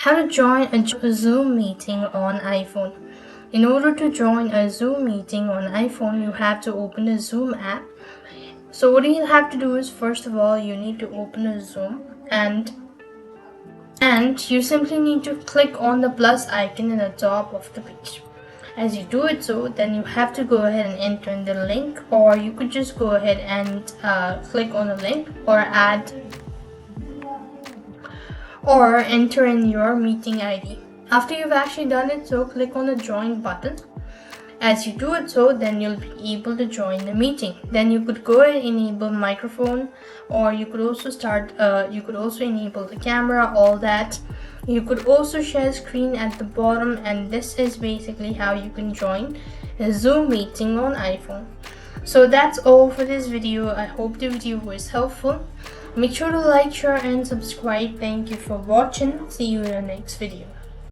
How to join a Zoom meeting on iPhone. In order to join a Zoom meeting on iPhone, you have to open a Zoom app. So what you have to do is, first of all, you need to open a Zoom and you simply need to click on the plus icon in the top of the page. As you do it, so then you have to go ahead and enter in the link, or you could just go ahead and click on the link or enter in your meeting ID. After you've actually done it, so click on the join button. As you do it, so then you'll be able to join the meeting. Then you could go and enable microphone, or you could also enable the camera, all that. You could also share screen at the bottom, and this is basically how you can join a Zoom meeting on iPhone. So that's all for this video. I hope the video was helpful. Make sure to like, share and subscribe. Thank you for watching. See you in the next video.